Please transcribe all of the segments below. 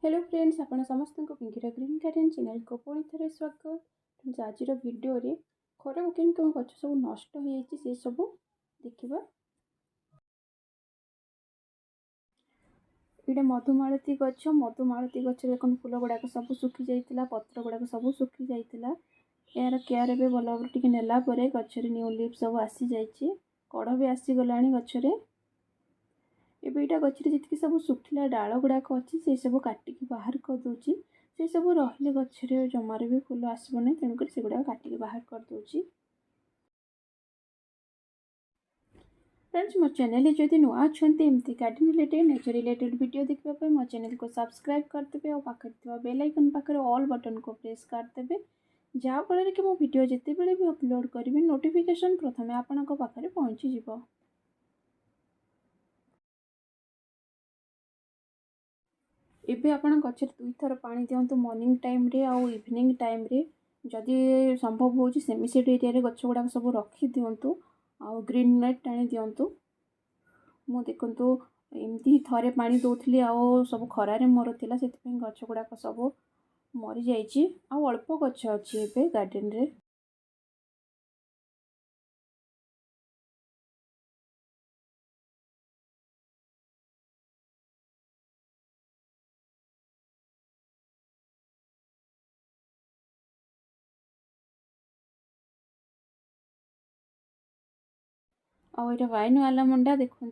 Hello friends, आपण समस्त को पिंकीर ग्रीन गार्डन चैनल को पुणी थे स्वागत। फ्रेंड्स आज वीडियो रे खरा केम केम गछ सब नष्ट हो जाइए से सब देखा। ये मधुमालती गछ देख फूल गुड़ाक सब सुखी जाइए, पत्र गुड़ाक सब सुखी जाइए। यार केयर भी भल भाव टी नेला गचर न्यू लिप सब आसी जाइए, कड़ भी आसीगला गचरे। एबे इटा गचरे जितकी सब सुखिला डाल गुड़ाक अच्छी से सब काटिक बाहर कर दूची। से सब रहिले गचरे जमार भी फूल आसबनी, तेणुक से गुड़ा काटिक बाहर कर दूची। फ्रेंड्स मो चैनल जदि नुआ अच्छा एमती garden related nature related video देखा मो चैनल को सब्सक्राइब करदे और पाखे बेल आइकन पाखे ऑल बटन को प्रेस करदे, जहाँफल कि मो वीडियो जिते बड़े भी अपलोड करी नोटिफिकेशन प्रथम आपण पाखे पहुँची जीव। एबे आपण गचर दुई थर पानी दिंतु, मॉर्निंग टाइम रे आउ इवनिंग टाइम रे। जदि संभव हो सेमिसेड एरिया गच गुड़ाक सब रखी दिंतु, आउ ग्रीन नेट टाणी दिंतु। मु देखु एमती थरे पानी दौली आउ सब खरारे मोर थिला, से गच गुड़ाक सब मरी जाइए। आउ अल्प गच अच्छी एबे गार्डन रे। आउ ये वाइन वाला मंडा देखु,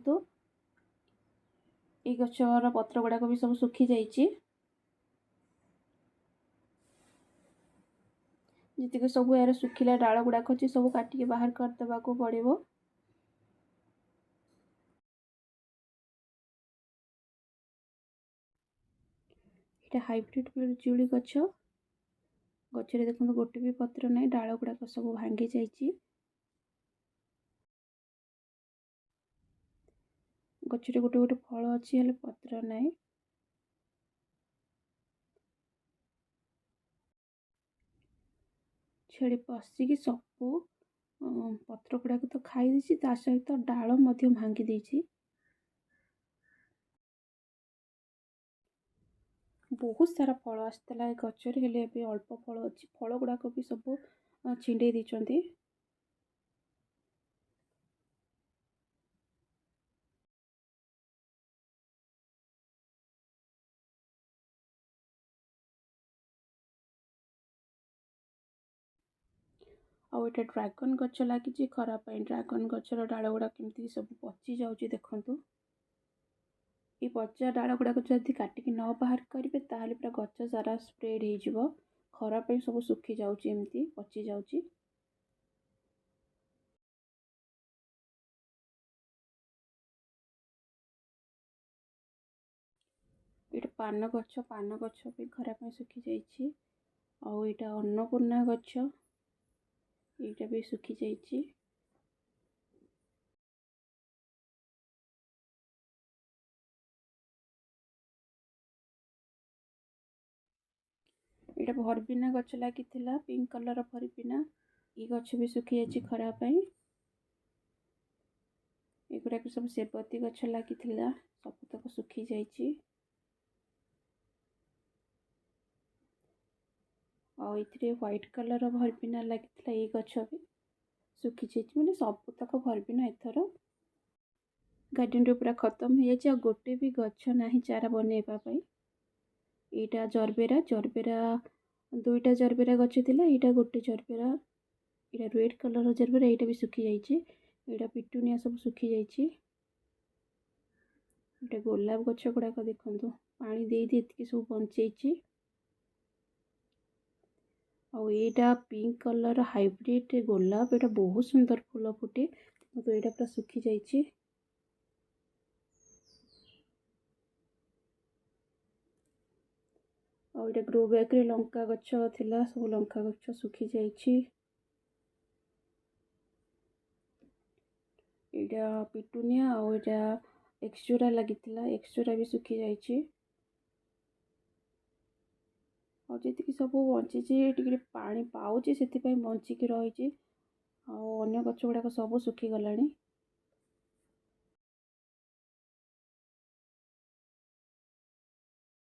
ये गचर पत्र गुड़ाक भी सब सुखी जाइए। जी सब यार सुखिला डाल गुड़ाक अच्छी सब काटिक बाहर करदेवा को पड़ो। ये हाइब्रिड पिजुली गच, गचरे देखो गोटे भी पत्र ना, डाल गुड़ाक सब भांगी जाइए। गचरे गोटे गोटे फल अच्छी हेल्ले पत्र ना। छेड़ी पशिकी सब पत्र गुड़ाक तो खाई देछि, ता सहित डाल मध्य भांगी देछि। बहुत सारा फल आसला गचर, हेले अभी अल्प फल अच्छी। फल गुड़ाक भी सब छिंडे दीचंती। आउ ये ड्रैगन गच लगी खराब, ड्रैगन गचर डाल गुड़ा केमती सब पची जाऊँगी देखु। ये पचा डाल गुड़ाक जदि काटिक न बाहर करेंगे ताहले पूरा गच सारा स्प्रेड हो खराब सब सुखी जाऊँगी, एमती पची जाऊँगी। ये पान गच भी खराब सुखी जाइए। आउ यहाँ अन्नपूर्णा गच, यहाँ भी सुखी जाइए। यहाँ भरबिना गच लगी पिंक कलर भरबिना, ये गच भी सुखी जाइए खराब। एगुड़ा भी सब सेवती गच लगी सबतक सुखी जाइए। ये व्हाइट कलर भरबिना लगी ये गच भी सुखी जाइए, मैंने सबतक भरबिना एथर गार्डन रे पूरा खत्म हो जाए। गोटे भी गच ना चारा बनवाई। यहाँ जरबेरा जरबेरा दुईटा जरबेरा गच थी, यहाँ गोटे जरबेरा, यहाँ रेड कलर जरबेरा, यहाँ भी सुखी जाइए। यहाँ पिटुनिया सब सुखी जाइए। यहाँ गोलाप गच गुड़ाक देखु पानी दे ये सब बंचे। आईटा पिंक कलर हाइब्रिड गोलाप, यहाँ बहुत सुंदर फूल फुटे, तो यहाँ पूरा सुखी जाइए। और ये ग्रो बैग रे लंका गच थिला, सब लंका गच सुखी जाइए। यहाँ पिटुनिया और यहाँ एक्सजोरा लगी, एक्सजोरा भी सुखी जाइए। और जी सब बची पानी पाँच से बचिकी रही, अन्य गच गुड़ाक सब सुखी गलानी।